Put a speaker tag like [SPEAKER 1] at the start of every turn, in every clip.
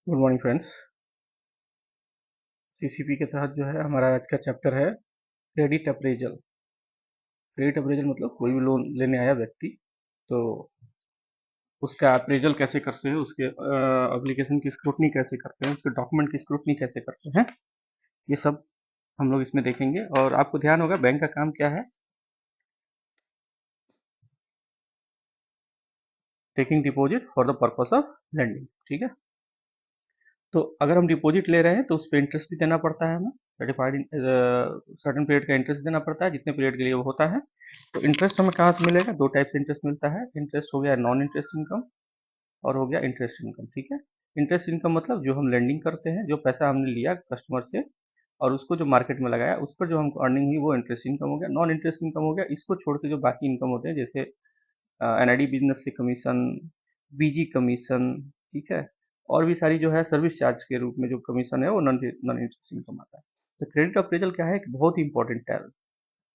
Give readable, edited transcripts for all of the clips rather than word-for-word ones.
[SPEAKER 1] Good morning friends. CCP के तहत जो है हमारा आज का चैप्टर है क्रेडिट अप्रेजल। क्रेडिट अप्रेजल मतलब कोई भी लोन लेने आया व्यक्ति तो उसका अप्रेजल कैसे करते हैं, उसके एप्लीकेशन की स्क्रूटनी कैसे करते हैं, उसके डॉक्यूमेंट की स्क्रूटनी कैसे करते हैं, ये सब हम लोग इसमें देखेंगे। और आपको ध्यान होगा बैंक का काम क्या है, taking deposit for the purpose of lending. ठीक है, तो अगर हम डिपॉजिट ले रहे हैं तो उस पर इंटरेस्ट भी देना पड़ता है हमें, सर्टिफाइड सर्टन पीरियड का इंटरेस्ट देना पड़ता है जितने पीरियड के लिए वो होता है। तो इंटरेस्ट हमें कहाँ से मिलेगा? दो टाइप से इंटरेस्ट मिलता है। इंटरेस्ट हो गया नॉन इंटरेस्ट इनकम और हो गया इंटरेस्ट इनकम। ठीक है, इंटरेस्ट इनकम मतलब जो हम लेंडिंग करते हैं, जो पैसा हमने लिया कस्टमर से और उसको जो मार्केट में लगाया उस पर जो हमको अर्निंग हुई वो इंटरेस्ट इनकम हो गया। नॉन इंटरेस्ट इनकम हो गया इसको छोड़ के जो बाकी इनकम होते हैं, जैसे एनआईडी बिजनेस से कमीशन, बीजी कमीशन, ठीक है, और भी सारी जो है सर्विस चार्ज के रूप में जो कमीशन है वो नॉन नॉन इंटरेस्ट इनकम आता है। तो क्रेडिट अप्रेजल क्या है, एक बहुत ही इंपॉर्टेंट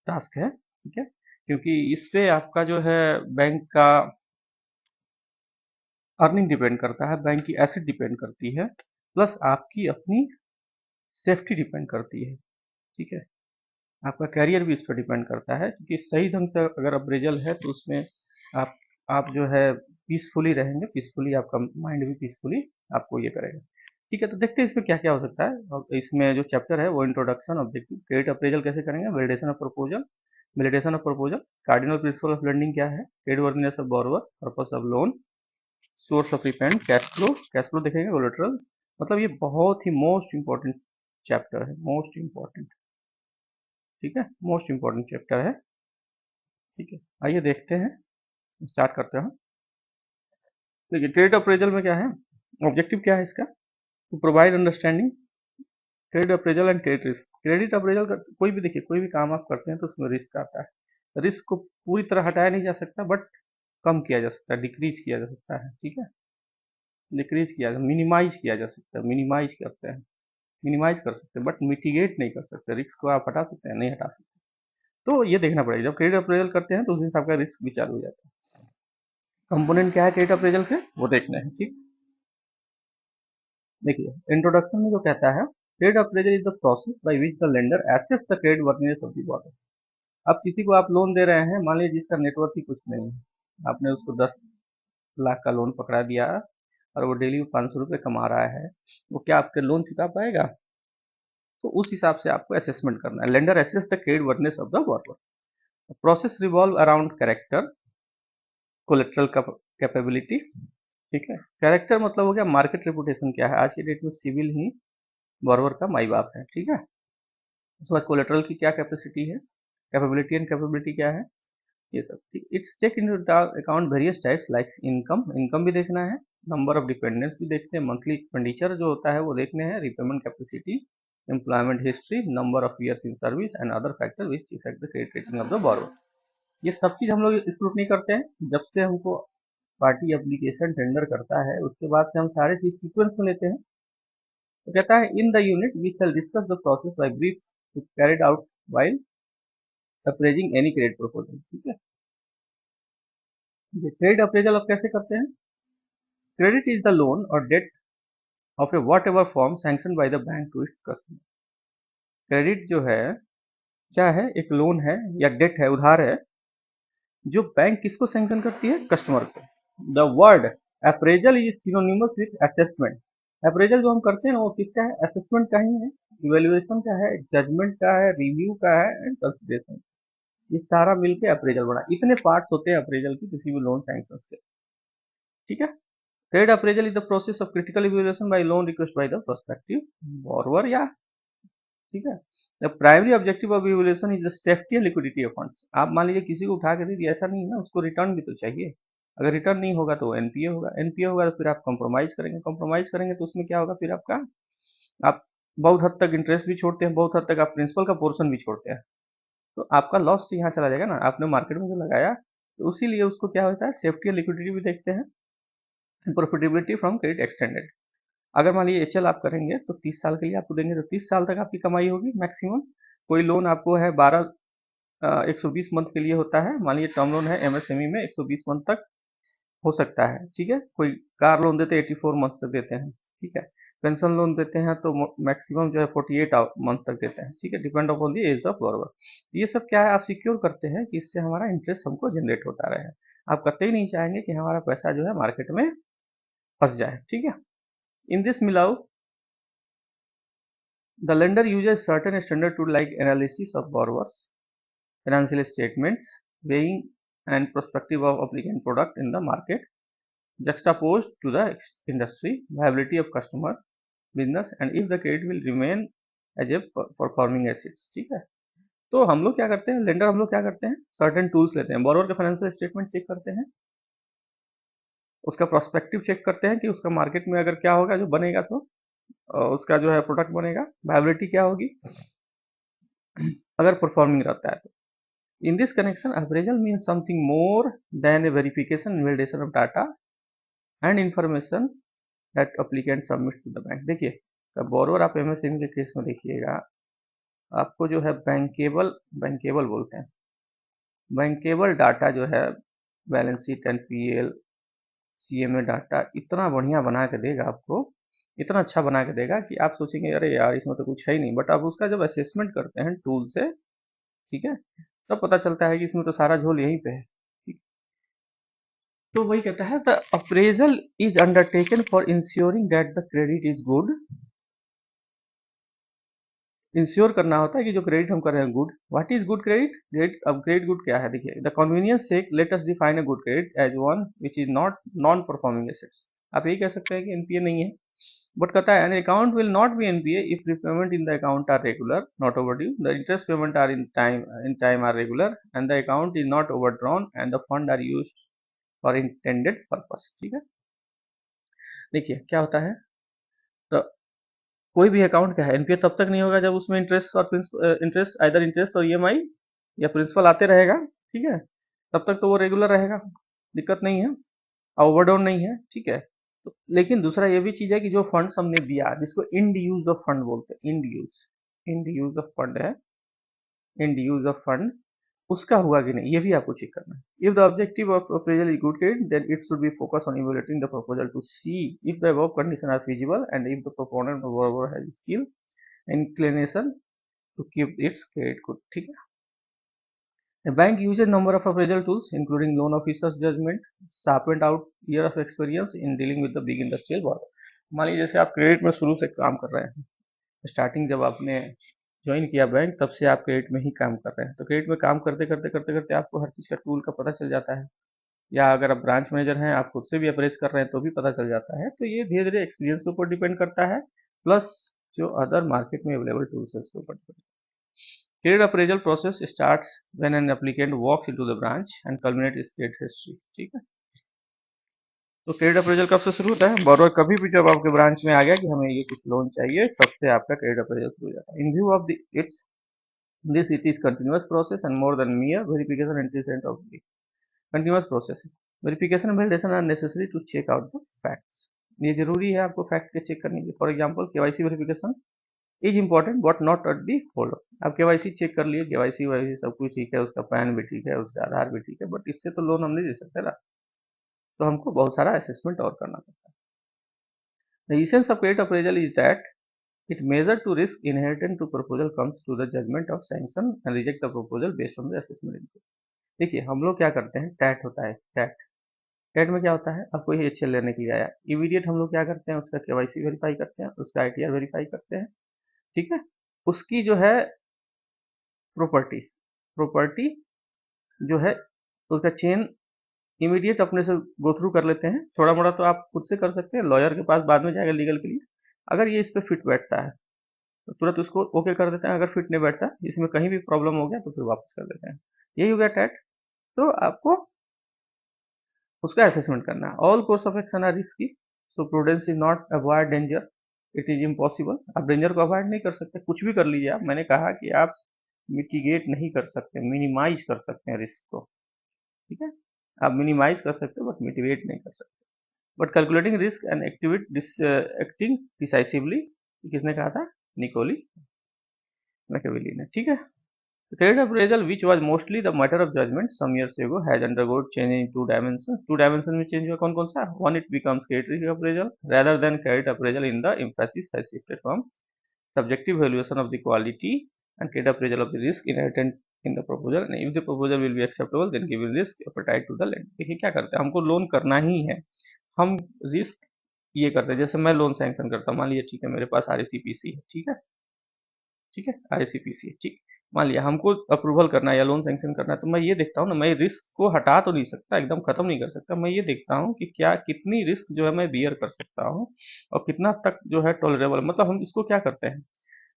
[SPEAKER 1] टास्क है। ठीक है, क्योंकि इस पे आपका जो है बैंक का अर्निंग डिपेंड करता है, बैंक की एसेट डिपेंड करती है, प्लस आपकी अपनी सेफ्टी डिपेंड करती है। ठीक है, आपका कैरियर भी इस पर डिपेंड करता है, क्योंकि सही ढंग से अगर अप्रेजल है तो उसमें आप आप जो है पीसफुली रहेंगे, पीसफुली आपका माइंड भी पीसफुली आपको ये करेगा। ठीक है, तो देखते हैं इसमें क्या क्या हो सकता है। और इसमें जो चैप्टर है वो इंट्रोडक्शन, ऑब्जेक्टिव, क्रेडिट अप्रेजल कैसे करेंगे, validation of proposal, validation of proposal, cardinal principle of lending क्या है, credit worthiness of borrower, purpose of loan, source of repayment, cash flow देखेंगे, कोलेटरल। मतलब ये बहुत ही मोस्ट इंपॉर्टेंट चैप्टर है, मोस्ट इंपॉर्टेंट। ठीक है, मोस्ट इंपॉर्टेंट चैप्टर है। ठीक है, आइए देखते हैं, स्टार्ट करते हैं। देखिए क्रेडिट अप्रेजल में क्या है, ऑब्जेक्टिव क्या है इसका, to provide understanding credit appraisal and credit risk. Credit appraisal का कोई भी, देखिए कोई भी काम आप करते हैं तो उसमें रिस्क आता है। रिस्क को पूरी तरह हटाया नहीं जा सकता, बट कम किया जा सकता है, डिक्रीज किया जा सकता है। ठीक है, डिक्रीज किया, मिनिमाइज किया जा सकता है, मिनिमाइज करते हैं, मिनिमाइज कर सकते हैं, बट मिटिगेट नहीं कर सकते। रिस्क को आप हटा सकते हैं, नहीं हटा सकते। तो ये देखना पड़ेगा, जब क्रेडिट अप्रेजल करते हैं तो उस हिसाब का रिस्क भी चालू हो जाता है। कंपोनेंट क्या है क्रेडिट अप्रेजल के, वो देखना है। ठीक, देखिए इंट्रोडक्शन में जो कहता है, credit appraisal is the process by which the lender assess the credit worthiness of the borrower. अब किसी को आप लोन दे रहे हैं, मान लीजिए जिसका नेटवर्क ही कुछ नहीं है, आपने उसको 10 लाख का लोन पकड़ा दिया और वो डेली 500 रुपये कमा रहा है, वो क्या आपके लोन चुका पाएगा? तो उस हिसाब से आपको असेसमेंट करना है। Lender assess the credit worthiness of the borrower. Process revolve around character, collateral capability. ठीक है, कैरेक्टर मतलब हो गया मार्केट रेपुटेशन क्या है, आज की डेट में सिविल ही बॉरोवर का माई बाप है। ठीक है, उसके बाद कोलेट्रल की क्या कैपेसिटी है, कैपेबिलिटी एंड कैपेबिलिटी क्या है, ये सब। ठीक, it's take in account various types like income, income भी देखना है, नंबर ऑफ डिपेंडेंट्स भी देखते हैं, मंथली एक्सपेंडिचर जो होता है वो देखने हैं, repayment capacity, employment history, number of years in service and other factor which effect the credit rating of the borrower. ये सब चीज हम लोग स्क्रूटनी करते हैं। जब से हमको पार्टी एप्लीकेशन टेंडर करता है उसके बाद से हम सारे चीज सीक्वेंस में लेते हैं। तो कहता है in the unit we shall discuss the process by brief carried out while appraising any credit proposal. ठीक है, क्रेडिट अप्रेजल अब कैसे करते हैं, क्रेडिट इज द लोन और debt of a whatever form sanction by the bank to its customer. Credit जो है क्या है, एक लोन है या डेट है, उधार है, जो बैंक किसको सैंक्शन करती है, कस्टमर को। The word appraisal is synonymous with assessment. Appraisal जो हम करते हैं वो किसका है, असेसमेंट का ही है, इवेल्युएशन का है, जजमेंट का है, रिव्यू का है एंड कंसिडरेशन। ये सारा मिलके अप्रेजल बना। इतने पार्ट्स होते हैं अप्रेजल की किसी भी लोन सैंक्शन के। ठीक है, credit appraisal is the process of critical evaluation bye loan request by the prospective borrower या। ठीक है, the primary objective of evaluation is the safety and liquidity of funds. आप मान लीजिए किसी को उठा के दे दिया, ऐसा नहीं है ना, उसको रिटर्न भी तो चाहिए। अगर रिटर्न नहीं होगा तो एनपीए होगा, एनपीए होगा तो फिर आप कॉम्प्रोमाइज करेंगे, कॉम्प्रोमाइज करेंगे तो उसमें क्या होगा, फिर आपका आप बहुत हद तक इंटरेस्ट भी छोड़ते हैं, बहुत हद तक आप प्रिंसिपल का पोर्शन भी छोड़ते हैं, तो आपका लॉस तो यहाँ चला जाएगा ना, आपने मार्केट में जो लगाया। तो उसीलिए उसको क्या होता है, सेफ्टी और लिक्विडिटी भी देखते हैं, प्रॉफिटेबिलिटी फ्रॉम क्रेडिट एक्सटेंडेड। अगर मान लीजिए एचएल आप करेंगे तो 30 साल के लिए आपको देंगे, तो 30 साल तक आपकी कमाई होगी मैक्सिमम। कोई लोन आपको है 120 मंथ के लिए होता है, मान लीजिए टर्म लोन है एमएसएमई में 120 मंथ तक, हो सकता है, ठीक है। कोई कार लोन देते हैं 84 मंथ तक देते हैं, ठीक है। पेंशन लोन देते हैं तो मैक्सिमम जो है 48 मंथ तक देते हैं, ठीक है, depend upon the age of borrower. ये सब क्या है, आप सिक्योर करते हैं कि इससे हमारा इंटरेस्ट हमको जनरेट होता रहे। आप कतई नहीं चाहेंगे कि हमारा पैसा जो है मार्केट में फंस जाए, ठीक है। In this milieu the lender uses certain standard to like analysis of borrowers financial statements, weighing and perspective of applicant product in the market, juxtaposed to the industry, viability of customer, business, and if the credit will remain as a performing assets, ठीक है। तो हम लोग क्या करते हैं, lender हम लोग क्या करते हैं, सर्टेन टूल्स लेते हैं, बोरोवर का फाइनेंशियल स्टेटमेंट चेक करते हैं, उसका प्रोस्पेक्टिव चेक करते हैं कि उसका मार्केट में अगर क्या होगा जो बनेगा, सो उसका जो है प्रोडक्ट बनेगा, वायबिलिटी क्या होगी अगर परफॉर्मिंग रहता है तो। In this connection, appraisal means something more than a verification and validation of data and information that applicant submits to the bank। देखिए, बोरोवर आप एमएसएमई के केस में देखिएगा, आपको जो है बैंकेबल बोलते हैं, बैंकेबल डाटा जो है balance sheet, NPL, CMA data इतना बढ़िया बना के देगा आपको, इतना अच्छा बना के देगा कि आप सोचेंगे अरे यार इसमें तो कुछ है ही नहीं। बट आप उसका जब असेसमेंट करते हैं टूल से, ठीक है, तब पता चलता है कि इसमें तो सारा झोल यहीं पे है। तो वही कहता है the appraisal is undertaken for ensuring that the credit is good. Ensure करना होता है कि जो क्रेडिट हम कर रहे हैं good. What is good credit? Grade, अब क्रेडिट गुड क्या है, देखिए, the convenience sake let us define a good credit as one which is not non performing assets. आप यही कह सकते हैं कि एनपीए नहीं है, बट कहता है an account will not be NPA if repayment in the account are regular not overdue, the interest payment are in time are regular and the account is not overdrawn and the fund are used for intended purpose, ठीक है। देखिए क्या होता है, तो कोई भी account क्या है, एनपीए तब तक नहीं होगा जब उसमें इंटरेस्ट और इंटरेस्ट, आइदर इंटरेस्ट और ईएमआई या प्रिंसिपल आते रहेगा, ठीक है, तब तक तो वो रेगुलर रहेगा, दिक्कत नहीं है, ओवरड्राउन नहीं है, ठीक है। तो लेकिन दूसरा ये भी चीज है कि जो फंड्स हमने दिया, जिसको इंड यूज ऑफ फंड बोलते हैं, इंड यूज ऑफ फंड है, इंड यूज ऑफ फंड, उसका हुआ कि नहीं ये भी आपको चेक करना है। If the objective of appraisal is good credit then it should be focus on evaluating the proposal to see if the above condition are feasible and if the proponent has skill inclination to keep its credit good, ठीक है। A bank uses number of appraisal tools including loan officer's judgment, sharpened out year of experience in dealing with the big industrial borrower। मान लीजिए जैसे आप credit में शुरू से काम कर रहे हैं, स्टार्टिंग जब आपने ज्वाइन किया बैंक तब से आप क्रेडिट में ही काम कर रहे हैं, तो क्रेडिट में काम करते करते करते करते आपको हर चीज़ का टूल का पता चल जाता है, या अगर आप ब्रांच मैनेजर हैं आप खुद से भी अप्रेस कर रहे हैं तो भी पता चल जाता है। तो ये धीरे धीरे एक्सपीरियंस के ऊपर डिपेंड करता है, प्लस जो अदर मार्केट में अवेलेबल टूल्स है उसके ऊपर depend. Credit appraisal process starts when an applicant walks into the branch and culminates his credit history, ठीक है। तो क्रेडिट अप्रेजल कब से शुरू होता है, बोरोवर कभी भी जब आपके ब्रांच में आ गया कि हमें ये कुछ लोन चाहिए, तब से आपका क्रेडिट अप्रेजल शुरू हो जाता है। इन view of its this it is continuous process and more than mere verification and consent of the continuous process। Verification and validation are necessary to check out the facts। ये जरूरी है आपको fact के check करने की। For example KYC verification is important but not at the follow. आप KYC check कर लिए, केवाईसी वाईसी सब कुछ ठीक है, उसका पैन भी ठीक है, उसका आधार भी ठीक है, बट इससे तो लोन हम नहीं दे सकते ना, तो हमको बहुत सारा असेसमेंट और करना पड़ता है। The essence of credit appraisal is that it measure to risk inherent to proposal comes to the judgment of sanction and reject the proposal based on the assessment input। देखिए हम लोग क्या करते हैं, टैट होता है, टैट, टैट में क्या होता है, अब कोई एचएल लेने के लिए आया, इमीडिएट हम लोग क्या करते हैं, उसका केवाईसी वेरीफाई करते हैं, उसका आईटीआर वेरीफाई करते हैं, ठीक है। उसकी जो है प्रॉपर्टी, प्रॉपर्टी जो है उसका चेन इमीडिएट अपने से गो थ्रू कर लेते हैं। थोड़ा मोड़ा तो आप खुद से कर सकते हैं, लॉयर के पास बाद में जाएगा लीगल के लिए। अगर ये इस पे फिट बैठता है तो तुरंत उसको ओके कर देते हैं, अगर फिट नहीं बैठता, इसमें कहीं भी प्रॉब्लम हो गया तो फिर वापस कर देते हैं। यही हो गया टैट। तो आपको उसका असेसमेंट करना है। All course of action are risky, so prudence is not avoid danger, it is impossible. आप डेंजर को अवॉइड नहीं कर सकते, कुछ भी कर लीजिए आप, मैंने कहा कि आप मिटिगेट नहीं कर सकते, मिनिमाइज कर सकते हैं रिस्क को, ठीक है। आप मिनिमाइज कर सकते हो बट मिटिगेट नहीं कर सकते। But calculating risk and acting decisively, किसने कहा था, निकोली मैकियावेली ने, ठीक है। Credit appraisal, which was mostly the matter of judgment some years ago, has undergone change in two dimensions. Two dimensions में change हुआ कौन कौन सा? One, it becomes credit risk appraisal rather than credit appraisal. In the emphasis has shifted from subjective valuation of the quality and credit appraisal of the risk inherent in the proposal. And if the proposal will be acceptable, then given risk appetite to the lender. देखिए क्या करते हैं, हमको loan करना ही है, हम risk ये करते हैं, जैसे मैं लोन सैंक्शन करता हूँ, मान लीजिए ठीक है मेरे पास RACPC है, ठीक है, ठीक है, RACPC है, ठीक, मान लिया हमको अप्रूवल करना है या लोन सैंक्शन करना है, तो मैं ये देखता हूँ ना, मैं रिस्क को हटा तो नहीं सकता, एकदम खत्म नहीं कर सकता, मैं ये देखता हूँ कि क्या कितनी रिस्क जो है मैं बियर कर सकता हूँ और कितना तक जो है टॉलरेबल, मतलब हम इसको क्या करते हैं,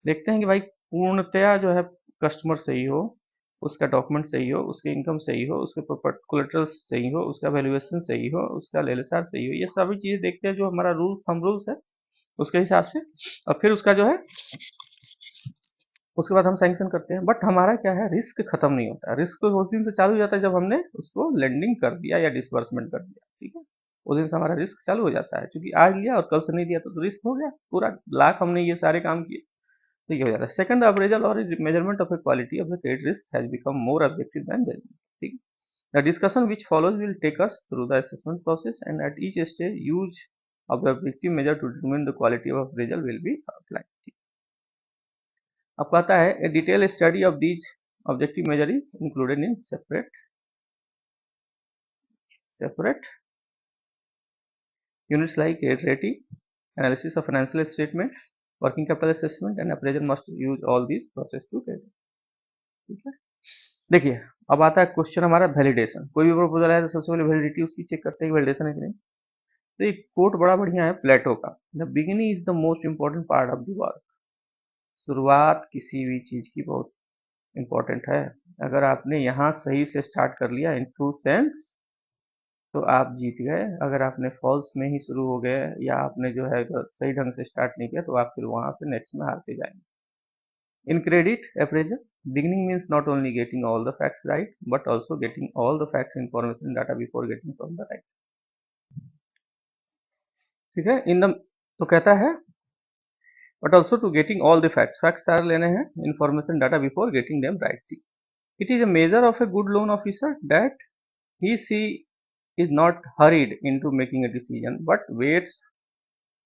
[SPEAKER 1] देखते हैं कि भाई पूर्णतया जो है कस्टमर सही हो, उसका डॉक्यूमेंट सही हो, उसके इनकम सही हो, उसके कोलेटरल सही हो, उसका वैल्यूएशन सही हो, उसका LLSR सही हो, ये सभी चीजें देखते हैं, जो हमारा रूल्स है उसके हिसाब से, और फिर उसका जो है उसके बाद हम सैंक्शन करते हैं। बट हमारा क्या है, रिस्क खत्म नहीं होता, रिस्क तो उस दिन से चालू हो जाता है जब हमने उसको लेंडिंग कर दिया या डिसबर्समेंट कर दिया, ठीक है, उस दिन से हमारा रिस्क चालू हो जाता है, क्योंकि आज लिया और कल से नहीं दिया तो रिस्क हो गया, पूरा लाख हमने ये सारे काम किए, तो ये हो जाता है। सेकंड, अप्रेजल और measurement of a quality of the credit risk has become more objective than judgement, ठीक है। द डिस्कशन which follows will take us through the assessment process, and at each stage use of the objective measure to determine the quality of appraisal will be outlined। अब कहता है a detailed study of these objective measure is included in separate units like credit rating, analysis of financial statement, working capital assessment, and appraisal must use all these process to get, ठीक है। देखिए अब आता है question हमारा validation, कोई भी proposal है तो सबसे पहले वैलिडिटी उसकी चेक करते हैं, वैलिडेशन है कि नहीं। तो एक कोट बड़ा बढ़िया है प्लेटो का, the beginning is the most important part of the work. शुरुआत किसी भी चीज की बहुत इंपॉर्टेंट है, अगर आपने यहाँ सही से स्टार्ट कर लिया इन ट्रू सेंस तो आप जीत गए, अगर आपने फॉल्स में ही शुरू हो गए या आपने जो है सही ढंग से स्टार्ट नहीं किया तो आप फिर वहां से नेक्स्ट में हारते जाएंगे। In credit appraisal, beginning means not only getting all the facts right but also getting all the facts, information, and data before getting from the right, ठीक है। इन द, तो कहता है but also to getting all the facts सारे लेने हैं, information, data before getting them right। It is a measure of a good loan officer that she is not hurried into making a decision but waits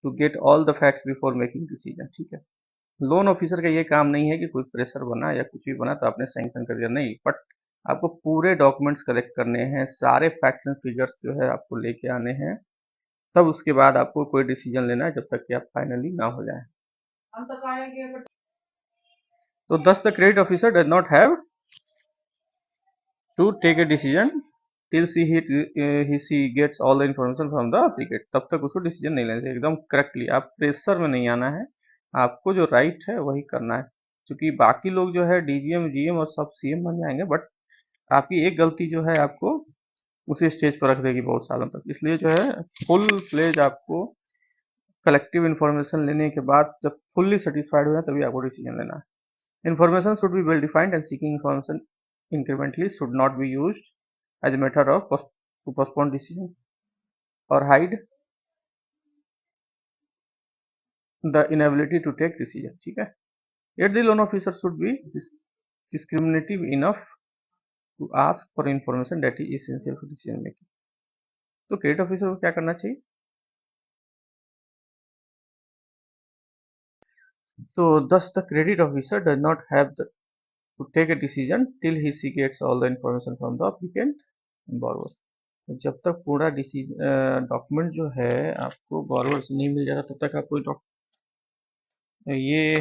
[SPEAKER 1] to get all the facts before making decision, ठीक है। Loan officer का ये काम नहीं है कि कोई pressure बना या कुछ भी बना तो आपने सैंक्शन कर दिया, नहीं, बट आपको पूरे डॉक्यूमेंट्स कलेक्ट करने हैं, सारे फैक्ट्स एंड फिगर्स जो है आपको लेके आने हैं, तब उसके बाद आपको कोई डिसीजन लेना है, जब तक कि आप फाइनली ना हो जाए। तो thus the credit officer does not have to take a decision till she gets all the information from the applicant, तब तक उसको डिसीजन नहीं लेना चाहिए, एकदम करेक्टली, आप प्रेशर में नहीं आना है, आपको जो राइट है वही करना है, क्योंकि बाकी लोग जो है DGM GM और सब CM बन जाएंगे, बट आपकी एक गलती जो है आपको उसी स्टेज पर रख देगी बहुत सालों तक, इसलिए जो है फुल फ्लेज आपको कलेक्टिव इन्फॉर्मेशन लेने के बाद जब फुल्ली सेटिस्फाइड हो जाए तभी आपको डिसीजन लेना है। Information should be well defined and seeking information incrementally should not be used as a method of to postpone decision or hide the inability to take decision, ठीक है। Yet the loan officer should be discriminative enough to ask for information that is essential for decision making। तो credit officer को क्या करना चाहिए, तो thus the credit officer does not have to take a decision till she gets all the information from the applicant and borrower। जब तक पूरा document जो है आपको बॉरोवर से नहीं मिल जाता तब तक आप कोई ये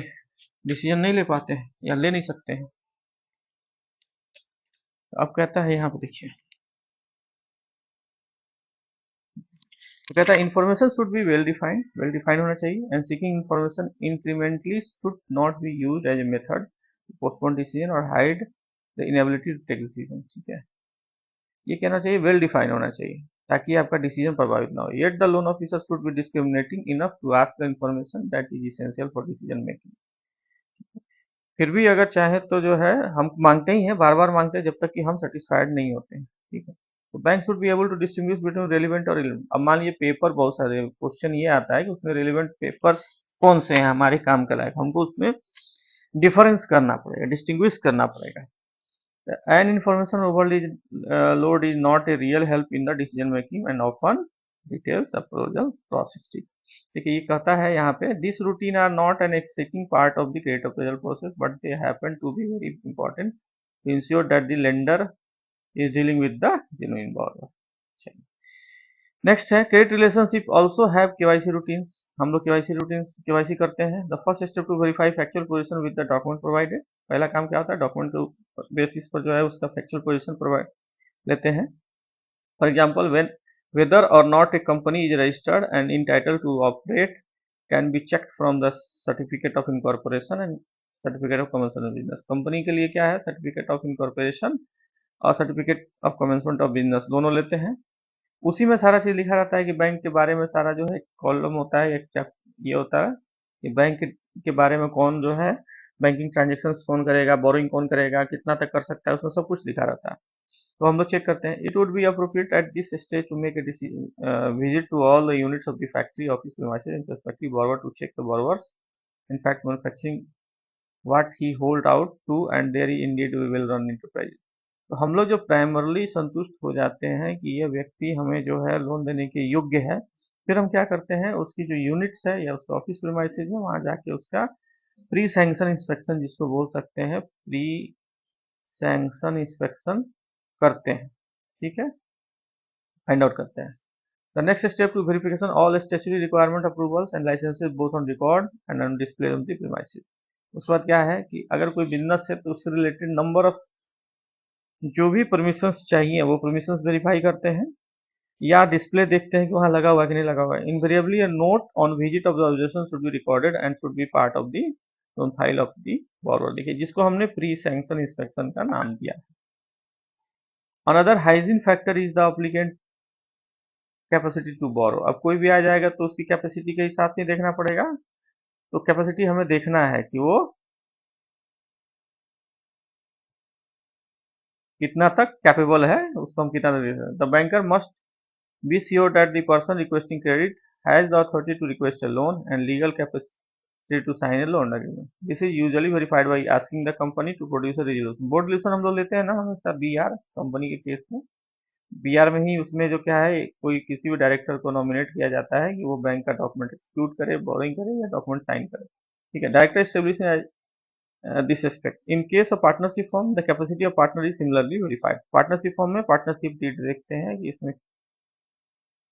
[SPEAKER 1] डिसीजन नहीं ले पाते हैं या ले नहीं सकते हैं। अब कहता है यहाँ पे देखिए, तो कहता है information should be well defined होना चाहिए, and seeking information incrementally should not be used as a method to postpone decision और hide the inability to take decision, ठीक है। ये कहना चाहिए वेल डिफाइंड होना चाहिए ताकि आपका डिसीजन प्रभावित ना हो। Yet the loan officer should be discriminating enough to ask the information that is essential for decision making. फिर भी अगर चाहे तो जो है हम मांगते ही हैं, बार बार मांगते हैं जब तक कि हम सेटिस्फाइड नहीं होते हैं, ठीक है। तो bank should be able to distinguish between relevant और इलेवेंट। अब मान लीजिए पेपर बहुत सारे, क्वेश्चन ये आता है कि उसमें रेलिवेंट पेपर्स कौन से हैं हमारे काम के लायक, हमको उसमें डिफरेंस करना पड़ेगा, डिस्टिंग्विश करना पड़ेगा। An information load is not a real help in the decision making and often details appraisal process. ठीक है, ये कहता है यहाँ पे this routine are not an exciting part of the credit appraisal process but they happen to be very important to ensure that the lender is dealing with the genuine borrower. Next है credit relationship also have KYC routines. हम लोग KYC करते हैं। The first step to verify factual position with the document provided. पहला काम क्या होता है, डॉक्यूमेंट के बेसिस पर जो है उसका फैक्चुअल पोजीशन प्रोवाइड लेते हैं। फॉर एग्जांपल व्हेन वेदर और not a company is registered and entitled to operate can be checked from the certificate of incorporation and certificate of commercial business. Company के लिए क्या है, सर्टिफिकेट ऑफ इनकॉर्पोरेशन और certificate of commencement of business दोनों लेते हैं। उसी में सारा चीज लिखा रहता है कि बैंक के बारे में सारा जो है कॉलम होता है, एक चैप ये होता है कि बैंक के बारे में कौन जो है बैंकिंग ट्रांजेक्शन्स कौन करेगा, बोरोइंग कौन करेगा, कितना तक कर सकता है, उसमें सब कुछ लिखा रहता है। तो हम लोग चेक करते हैं। It would be appropriate at this stage to make a visit to all the units of the factory office premises and perspective borrower to check the borrowers in fact manufacturing what he hold out to and there indeed we will run enterprise. तो हम लोग जो primarily संतुष्ट हो जाते हैं कि यह व्यक्ति हमें जो है लोन देने के योग्य है, फिर हम क्या करते हैं, उसकी जो यूनिट्स है या उसका ऑफिस प्रीमाइसेस है वहां जाके उसका प्री सैंक्शन इंस्पेक्शन, जिसको बोल सकते हैं प्री सैंक्शन इंस्पेक्शन करते हैं। ठीक है, फाइंड आउट करते हैं। The next step to verification all statutory requirement approvals and licences both on record and on display on the premises. उसके बाद क्या है कि अगर कोई बिजनेस है तो उससे रिलेटेड नंबर ऑफ जो भी परमिशंस चाहिए वो परमिशंस वेरीफाई करते हैं या डिस्प्ले देखते हैं कि वहां लगा हुआ है कि नहीं लगा हुआ है। Invariably a note on visit of the observation should be recorded and should be part of the loan file of the borrower. देखिए, जिसको हमने प्री सैंक्शन इंस्पेक्शन का नाम दिया है। Another hygiene factor is the applicant capacity to borrow. अब कोई भी आ जाएगा तो उसकी कैपेसिटी के हिसाब से देखना पड़ेगा। तो कैपेसिटी हमें देखना है कि वो कितना तक कैपेबल है, उसको हम कितना दे सकते हैं। The banker must be sure that the person requesting credit has the authority to request a loan and legal capacity to sign a loan agreement. This is usually verified by asking the company to produce a resolution. Board resolution हम लोग लेते हैं ना हमेशा B R company के case में। B R में ही उसमें जो क्या है, कोई किसी भी डायरेक्टर को नॉमिनेट किया जाता है कि वो बैंक का डॉक्यूमेंट एक्सक्यूट करे, बोरिंग करे या डॉक्यूमेंट साइन करे। ठीक है, director establishing this aspect. In case of partnership form the capacity of partner is similarly verified. Partnership form में पार्टनरशिप डीड देखते हैं कि इसमें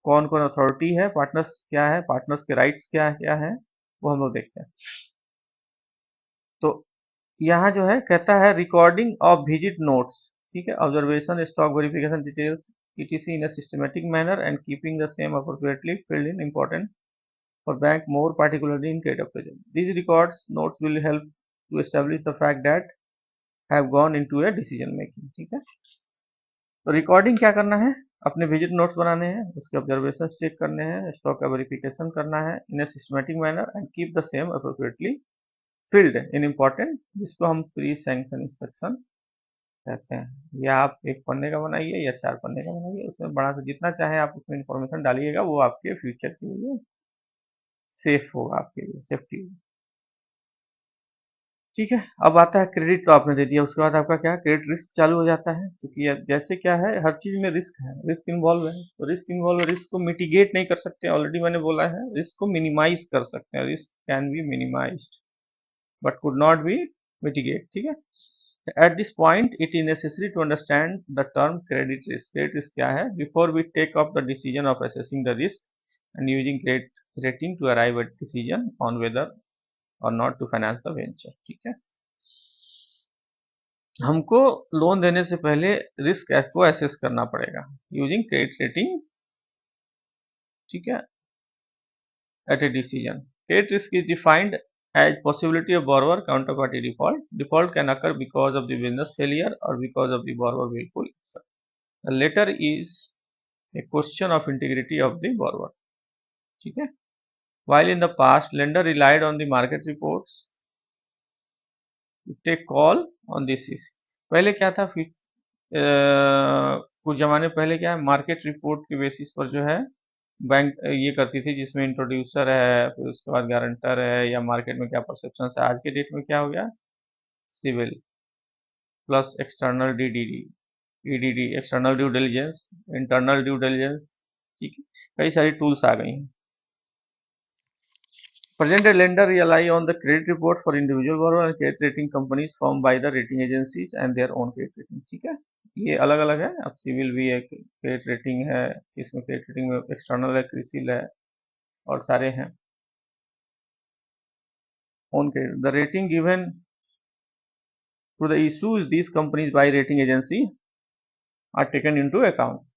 [SPEAKER 1] कौन कौन अथॉरिटी है, पार्टनर्स क्या है, पार्टनर्स के राइट्स क्या क्या है, वो हम लोग देखते हैं। तो यहाँ जो है कहता है रिकॉर्डिंग ऑफ विजिट नोट्स। ठीक है, observation stock verification details etc in a systematic manner and keeping the same appropriately filled in important for bank, more particularly in credit appraisal. These records notes will help to establish the fact that have gone into a decision making. ठीक है, तो recording क्या करना है, अपने visit notes बनाने हैं, उसके ऑब्जर्वेशन चेक करने हैं, स्टॉक का वेरिफिकेशन करना है in a systematic manner and keep the same appropriately field in important, जिसको हम प्री सैंक्शन इंस्पेक्शन कहते हैं। या आप एक पन्ने का बनाइए या 4 पन्ने का बनाइए, उसमें बड़ा से जितना चाहे आप उसमें इंफॉर्मेशन डालिएगा, वो आपके फ्यूचर के लिए सेफ होगा, आपके लिए सेफ्टी होगा। ठीक है, अब आता है क्रेडिट। तो आपने दे दिया, उसके बाद आपका क्या क्रेडिट रिस्क चालू हो जाता है, क्योंकि जैसे क्या है हर चीज में रिस्क है, रिस्क इन्वॉल्व है। तो रिस्क को मिटिगेट नहीं कर सकते, ऑलरेडी मैंने बोला है, रिस्क को मिनिमाइज कर सकते हैं। Risk can be minimised but could not be mitigate. ठीक है, at this point it is necessary to understand the term credit risk. Credit risk क्या है, before we take up the decision of assessing the risk and using credit rating to arrive at decision on whether और not to finance the venture. ठीक है, हमको loan देने से पहले risk को एसेस करना पड़ेगा यूजिंग क्रेडिट रेटिंग। ठीक है, at a decision. Credit risk is defined as possibility of borrower counter party default. Default can occur because of the business failure और because of the borrower wilful. The latter is a question of integrity of the borrower. ठीक है, while in the past lender relied on the market reports to take call on this issue। पहले क्या था, कुछ जमाने पहले क्या है, मार्केट रिपोर्ट के बेसिस पर जो है बैंक ये करती थी, जिसमें इंट्रोड्यूसर है, फिर उसके बाद गारंटर है, या मार्केट में क्या परसेप्शन है। आज के डेट में क्या हो गया, CIBIL plus external DDD EDD external due diligence, internal due diligence, ठीक है, कई सारी टूल्स आ गई हैं। Present day lender rely on the credit reports for individual borrower and credit rating companies formed by the rating agencies and their own credit rating, ठीक है, ये अलग अलग है। अब सिविल भी है, क्रेडिट रेटिंग है, इसमें क्रेडिट रेटिंग में एक्सटर्नल है, क्रिसिल है और सारे हैं। On credit the rating given to the issues these companies by rating agency are taken into account।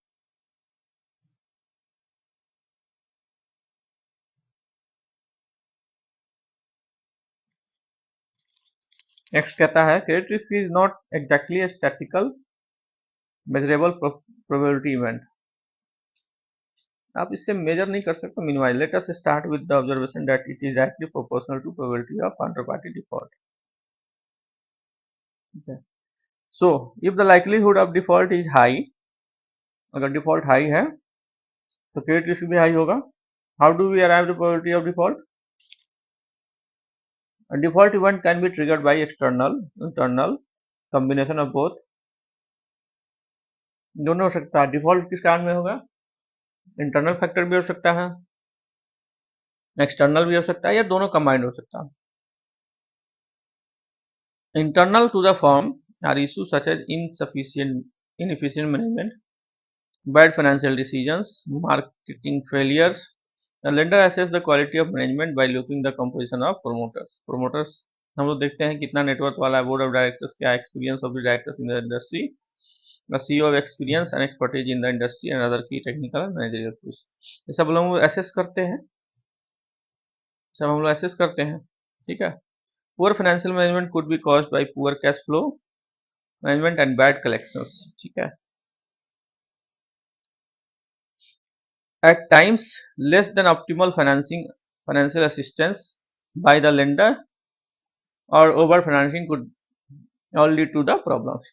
[SPEAKER 1] Next कहता है credit risk is not exactly a statical measurable probability event. आप इससे मेजर नहीं कर सकते minimise. Let us start with the observation that it is directly proportional to probability of counterparty default, ठीक है। So if the likelihood of default is high, अगर default high है तो क्रेडिट रिस्क भी हाई होगा। How do we arrive the probability of default? A default event can be triggered by external, internal, combination of both। दोनों हो सकता है। Default किस कारण में होगा? इंटरनल फैक्टर भी हो सकता है, एक्सटर्नल भी हो सकता है, या दोनों कंबाइंड हो सकता है। Internal to the firm are issues such as inefficient management, bad financial decisions, marketing failures। The lender assess the quality of management by looking the composition of promoters। Promoters हम लोग देखते हैं कितना नेटवर्क वाला है, बोर्ड ऑफ डायरेक्टर्स, क्या experience of the directors in the industry, the CEO of experience and expertise in the industry and other key technical and managerial tools। ये सब लोग एसेस करते हैं, सब हम लोग एसेस करते हैं, ठीक है। Poor financial management could be caused by poor cash flow management and bad collections, ठीक है। At times less than optimal financial assistance by the lender or over financing could all lead to the problems।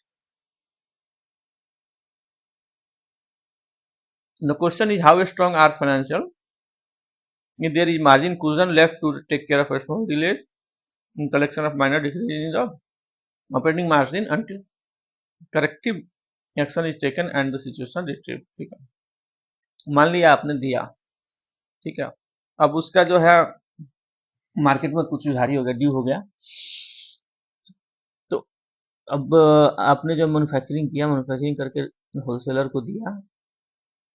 [SPEAKER 1] The question is how strong are financial, if there is margin cushion left to take care of a small delays in collection of minor deficiencies of operating margin until corrective action is taken and the situation retrieved, ठीक है। मान लिया आपने दिया, ठीक है, अब उसका जो है मार्केट में कुछ उधारी हो गया, ड्यू हो गया, तो अब आपने जो मैन्युफैक्चरिंग किया, मैन्युफैक्चरिंग करके होलसेलर को दिया,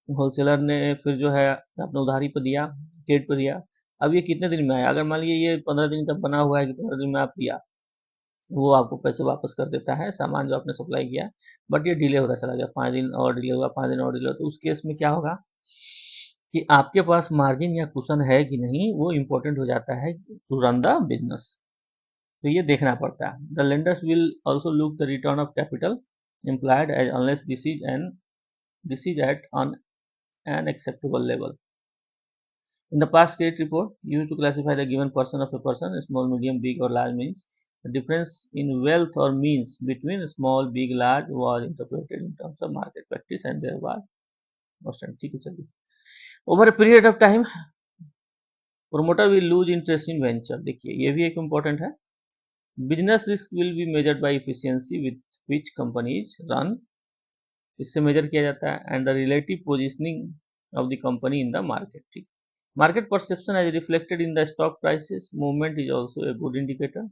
[SPEAKER 1] होलसेलर ने फिर जो है अपने उधारी पर दिया, क्रेडिट पर दिया। अब ये कितने दिन में आया? अगर मान लीजिए ये 15 दिन का बना हुआ है कि 15 दिन में आप दिया, वो आपको पैसे वापस कर देता है, सामान जो आपने सप्लाई किया, बट ये डिले होता चला गया, 5 दिन और डिले हुआ, 5 दिन और डिले हुआ, तो उस केस में क्या होगा कि आपके पास मार्जिन या कुशन है कि नहीं, वो इम्पोर्टेंट हो जाता है टू रन द बिजनेस। तो ये देखना पड़ता है। The lenders will also look the return of capital employed as unless this is at on an acceptable level. In the past credit report used to classify the given person of a person, small, medium, big or large means the difference in wealth or means between small, big, large was interpreted in terms of market practice and there was constant, ठीक है। चलिए, over a period of time promoter will lose interest in venture। देखिए ये भी एक important है। Business risk will be measured by efficiency with which companies run, इससे measure किया जाता है, and the relative positioning of the company in the market, ठीक। Market perception as reflected in the stock prices movement is also a good indicator।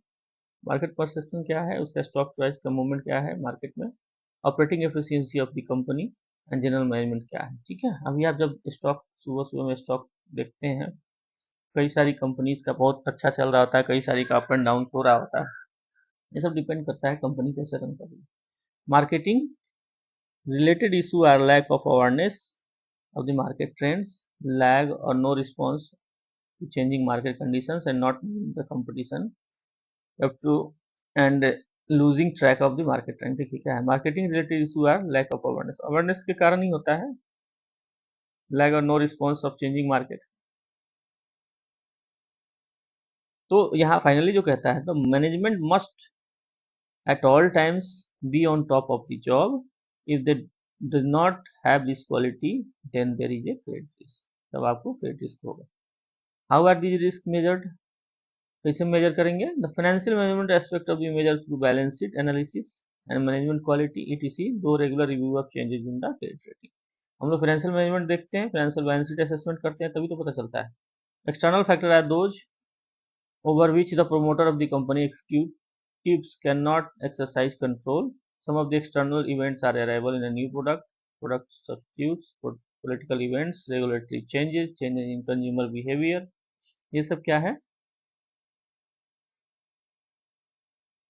[SPEAKER 1] Market perception क्या है, उसका stock price का movement क्या है मार्केट में, operating efficiency of the company and general management क्या है, ठीक है। अभी आप जब स्टॉक सुबह सुबह में स्टॉक देखते हैं, कई सारी कंपनीज का बहुत अच्छा चल रहा होता है, कई सारी का अप एंड डाउन हो रहा होता है, ये सब डिपेंड करता है कंपनी कैसे रन कर रही है। Marketing related issue are lack of awareness of the market trends, lag or no response to changing market conditions and not knowing the competition up to and losing track of the market trend। देखिए क्या है, marketing related issue है lack of awareness, awareness के कारण ही होता है, lag और no response of changing market. तो यहाँ फाइनली जो कहता है, तो management must at all times be on top of the job, if they do not have this quality then there is a credit risk, तब आपको credit risk होगा। How are these risk measured? कैसे measure करेंगे? The financial management aspect of the measure through balance sheet analysis and management quality ETC दो regular review of changes in the credit rating. हम लोग financial management देखते हैं, financial balance sheet assessment करते हैं, तभी तो पता चलता है। External factor are those over which the promoter of the company executives cannot exercise control. Some of the external events are arrival in a new product substitutes, political events, regulatory changes, changes in consumer behavior. ये सब क्या है?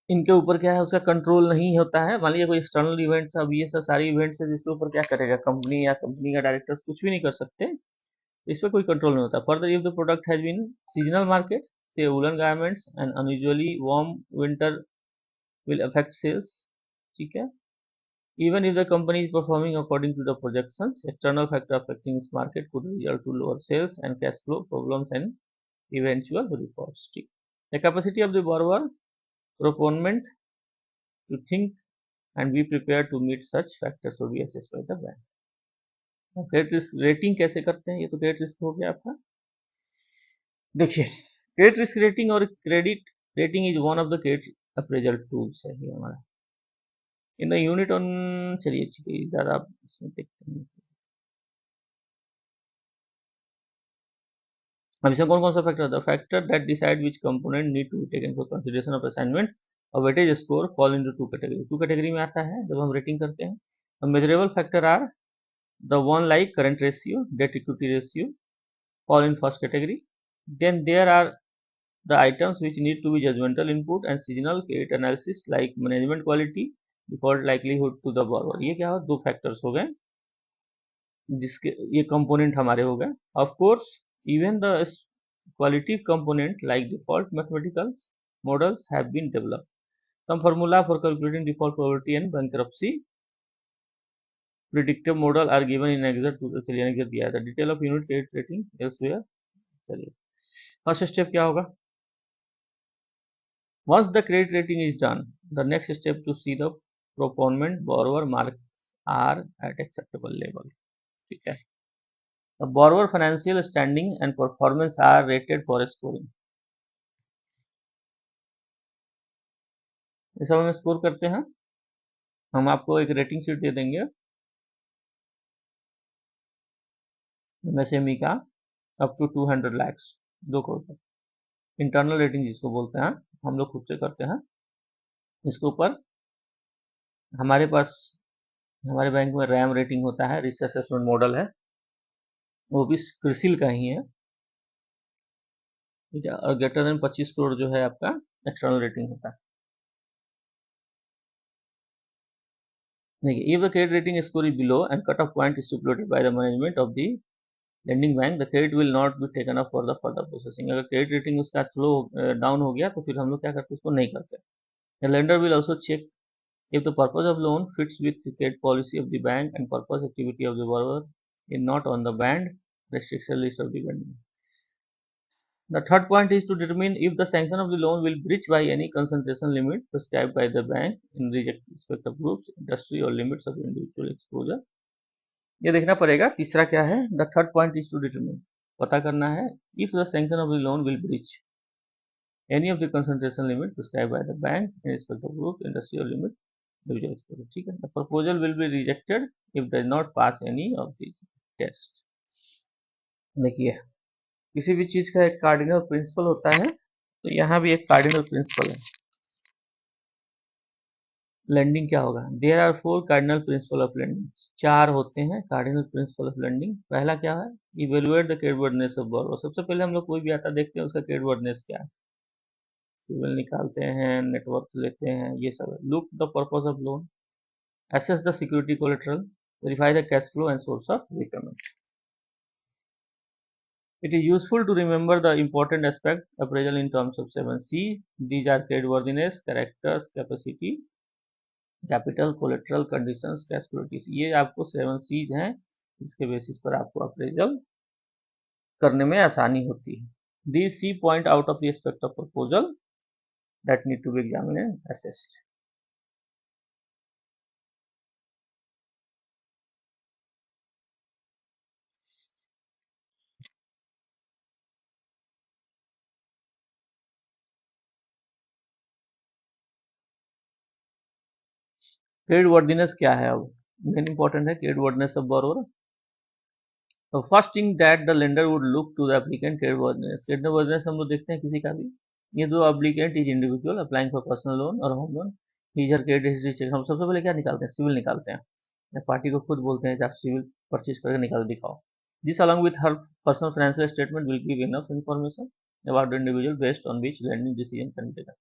[SPEAKER 1] इनके ऊपर क्या है, उसका control नहीं होता है। मान लीजिए कोई एक्सटर्नल इवेंट्स, अब ये सब सारी इवेंट्स है जिसके ऊपर क्या करेगा कंपनी या कंपनी का डायरेक्टर्स कुछ भी नहीं कर सकते, इस पर कोई कंट्रोल नहीं होता। Further if the product has been seasonal market से woollen garments and unusually warm winter will affect sales, ठीक है। Even if the company is performing according to the projections, external factor affecting its market could result to lower sales and cash flow problems and eventual defaults, ठीक। The capacity of the borrower proponent to think and be prepared to meet such factors should be assessed by the bank। Credit risk rating कैसे करते हैं? ये तो credit risk हो गया आपका। देखिए, क्रेडिट रिस्क रेटिंग और credit rating is one of the credit appraisal tools है ये हमारा। इन द यूनिट ऑन, चलिए ठीक है, ज़्यादा इसमें देखते हैं। अब इसमें कौन कौन सा फैक्टर होता है? Factor that decide which component need to be taken for consideration of assignment और weightage score fall into two category. Two category में आता है जब हम रेटिंग करते हैं। अब measurable factor are the one like current ratio, debt equity ratio fall in first category. Then there are the items which need to be judgmental input and seasonal credit analysis like management quality, default likelihood to the borrower। ये क्या हो, दो factors हो गए जिसके ये component हमारे हो गए। Of course even the quality component like default mathematical models have been developed. some formula for calculating default probability and bankruptcy predictive model are given in excerpt to चलिए excerpt दिया था। Detail of unit credit rating elsewhere। चलिए first step क्या होगा? Once the credit rating is done, the next step to see the proponent borrower marks are at acceptable level, ठीक है। The borrower financial standing and performance are rated for scoring। इस सब में score करते हैं, हम आपको एक रेटिंग शीट दे देंगे एमएसएमई का अप टू 200 लाख, 2 करोड़ तक। इंटरनल रेटिंग जिसको बोलते हैं, हम लोग खुद से करते हैं। इसके ऊपर हमारे पास हमारे बैंक में रैम रेटिंग होता है, रिस्क असेसमेंट मॉडल है, वो भी क्रिसिल का ही है, ठीक है। और ग्रेटर देन 25 करोड़ जो है आपका एक्सटर्नल रेटिंग होता है। देखिए, if the credit rating score is below and cutoff point is stipulated by the management of the lending bank, the credit will not be taken up for the further processing। अगर credit rating उसका slow down हो गया तो फिर हम लोग क्या करते हैं, उसको नहीं करते। The lender will also check if the purpose of loan fits with the credit policy of the bank and purpose activity of the borrower is not on the banned restriction list of the lending। The third point is to determine if the sanction of the loan will breach by any concentration limit prescribed by the bank in respect of groups, industry or limits of individual exposure। ये देखना पड़ेगा। तीसरा क्या है? The third point is to determine, पता करना है if the sanction of the loan will breach any of the concentration limit prescribe by the bank in respect of group, industry और लिमिट इंडिविजुअल एक्सपोजर, ठीक है। The proposal will be rejected if does not pass any of this test. देखिए, किसी भी चीज का एक cardinal principal होता है, तो यहाँ भी एक कार्डिनल प्रिंसिपल है। लेंडिंग क्या होगा? There are 4 cardinal principle of lending. 4 होते हैं कार्डिनल प्रिंसिपल ऑफ लेंडिंग। पहला क्या है? Evaluate the creditworthiness of borrower. सबसे पहले हम लोग कोई भी आता देखते हैं उसका क्रेडिटवर्दीनेस क्या है, सिविल निकालते हैं, नेटवर्क लेते हैं, ये सब। Look the purpose of loan, assess the security collateral, verify the cash flow and source of repayment। It is useful to remember the important aspect appraisal in terms of 7C। These are creditworthiness, characters, capacity, capital, collateral, conditions, cash flow, ये आपको 7 C's हैं, इसके basis पर आपको appraisal करने में आसानी होती है। These C point out of the aspect of proposal that need to be examined and assessed। Credit worthiness क्या है? अब मेन इंपॉर्टेंट है क्रेडिट वर्दीनेस ऑफ बोरोवर। तो first thing that the lender would look to the applicant credit worthiness. Credit worthiness हम लोग देखते हैं किसी का भी, ये दो applicant is individual applying for personal loan और होम लोन, हीजर क्रेडिट हिस्ट्री चेक। हम सबसे पहले क्या निकालते हैं? सिविल निकालते हैं। या पार्टी को खुद बोलते हैं कि आप सिविल परचेज करके निकाल दिखाओ। This along with her personal financial statement will give enough information about the individual based on which lending decision can be taken.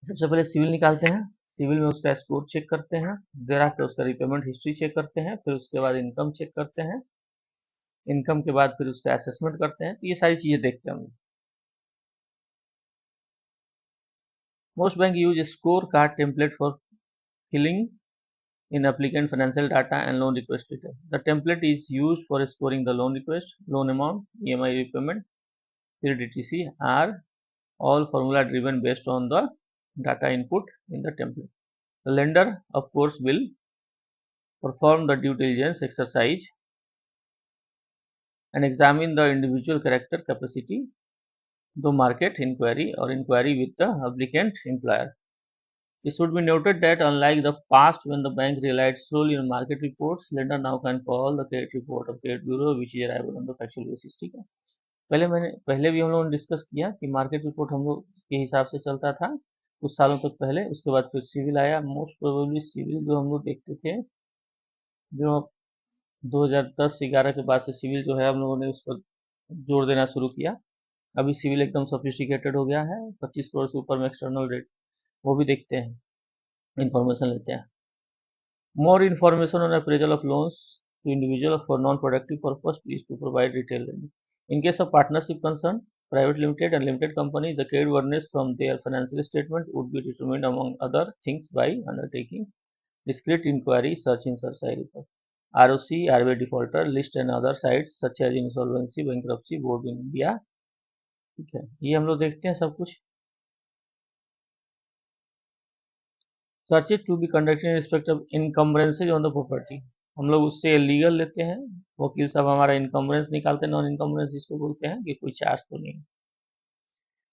[SPEAKER 1] सबसे पहले सिविल निकालते हैं, सिविल में उसका स्कोर चेक करते हैं, देर आफ्टर उसका रिपेमेंट हिस्ट्री चेक करते हैं, फिर उसके बाद इनकम चेक करते हैं, इनकम के बाद फिर उसका असेसमेंट करते हैं। तो ये सारी चीजें देखते हैं हम। Most bank use score card template for filling in applicant financial data and loan request detail. The template is used for scoring the loan request, loan amount, EMI repayment, period etc. are all formula driven based on the data input in the template. The lender of course will perform the due diligence exercise and examine the individual character capacity, the market inquiry or inquiry with the applicant employer. It should be noted that unlike the past when the bank relied solely on market reports, lender now can call the credit report of credit bureau which is arrivable on the factual basis। ठीक है, पहले भी हम लोगों ने discuss किया कि market report हम लोग के हिसाब से चलता था कुछ सालों तक पहले। उसके बाद फिर सिविल आया। मोस्ट प्रोबेबली सिविल जो हम लोग देखते थे, जो 2010-11 के बाद से सिविल जो है हम लोगों ने उस पर जोर देना शुरू किया। अभी सिविल एकदम सोफिस्टिकेटेड हो गया है। 25 करोड़ से ऊपर में एक्सटर्नल रेट वो भी देखते हैं, इंफॉर्मेशन लेते हैं। More information on appraisal of loans to individual for non-productive purpose is to provide retail lending. In case of partnership concern, private limited and limited companies, the credit worthiness from their financial statement would be determined among other things by undertaking discrete inquiry, search in search report, ROC, RBI defaulter list and other sites such as insolvency, bankruptcy board in India। ठीक है, ये हम लोग देखते हैं सब कुछ। Searches to be conducted in respect of encumbrances on the property। हम लोग उससे लीगल लेते हैं, वकील साहब हमारा इनकम्बरेंस निकालते हैं, नॉन इनकम्बरेंस जिसको बोलते हैं कि कोई चार्ज तो नहीं।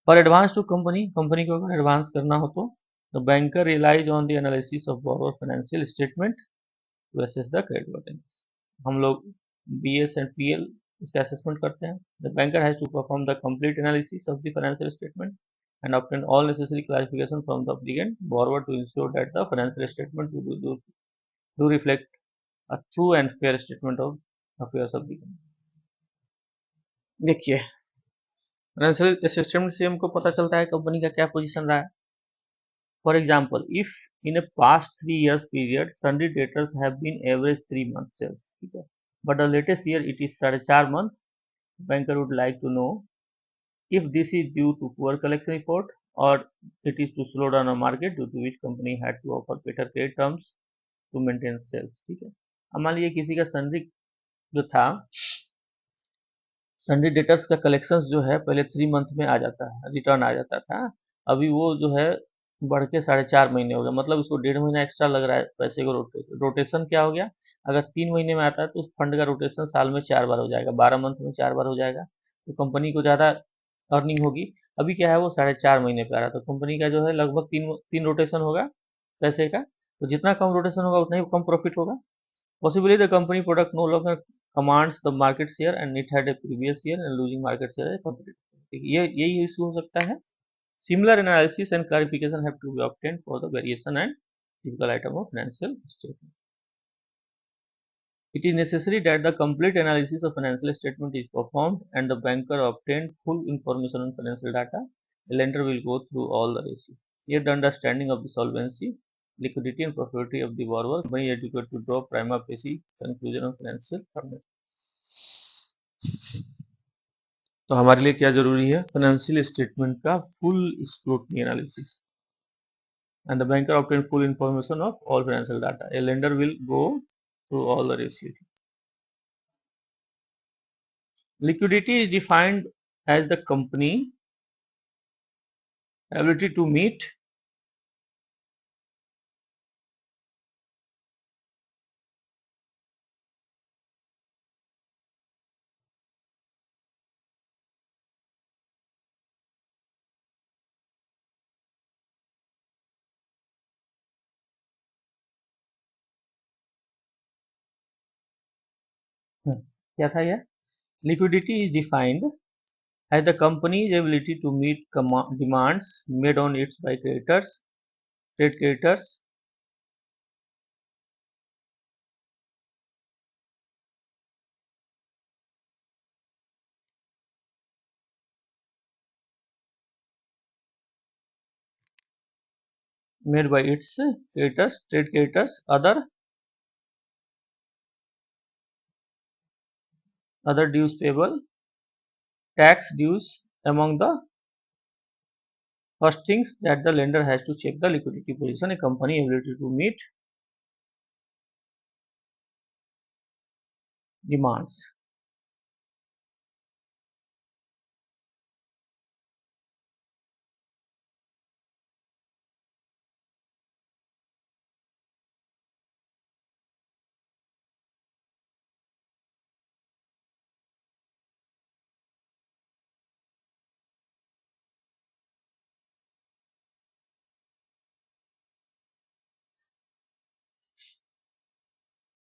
[SPEAKER 1] For advance to company, company को अगर एडवांस करना हो तो the banker relies on the analysis of borrower financial statement to assess the credit worthiness. हम लोग बीएस एंड पीएल इसका असेसमेंट करते हैं। The banker has to perform the complete analysis of the financial statement and obtain all necessary clarification from the applicant borrower to ensure that the financial statement do reflect a true and fair statement of affairs of the company। देखिए, financial statement से हमको पता चलता है company का क्या position रहा है। For example, if in a past 3 years period sundry debtors have been average 3 month sales, ठीक है, but the latest year it is 4.5 month। Banker would like to know if this is due to poor collection report or it is to slow down a market due to which company had to offer better credit terms to maintain sales। ठीक है, अब मान लीजिए किसी का sundry जो था, sundry debtors का कलेक्शंस जो है पहले 3 month में आ जाता है, रिटर्न आ जाता था। अभी वो जो है बढ़ के 4.5 महीने हो गया, मतलब उसको 1.5 महीना एक्स्ट्रा लग रहा है पैसे को रोटेशन क्या हो गया? अगर 3 महीने में आता है तो उस फंड का रोटेशन साल में 4 बार हो जाएगा, 12 month में 4 बार हो जाएगा, तो कंपनी को ज़्यादा अर्निंग होगी। अभी क्या है, वो 4.5 महीने पे आ रहा है, तो कंपनी का जो है लगभग तीन तीन रोटेशन होगा पैसे का। तो जितना कम रोटेशन होगा उतना ही कम प्रॉफिट होगा। Possibly the company product no longer commands the market share and it had a previous year and losing market share as a competitor। ये यही इशू हो सकता है। Similar analysis and clarification have to be obtained for the variation and typical item of financial statement। It is necessary that the complete analysis of financial statement is performed and the banker obtained full information on financial data। The lender will go through all the ratios, here the understanding of the solvency, liquidity and profitability of the borrower, company adequate to draw prima facie conclusion on financial soundness। तो हमारे लिए क्या जरूरी है? Financial statement का full scrutiny analysis and the banker obtain full information of all financial data। A lender will go through all the ratios। Liquidity is defined as the company ability to meet क्या था यह? Liquidity is defined as the company's ability to meet demands made on its by creditors, trade creditors, made by its creditors, trade creditors, other dues payable, tax dues, among the first things that the lender has to check the liquidity position, a company ability to meet demands.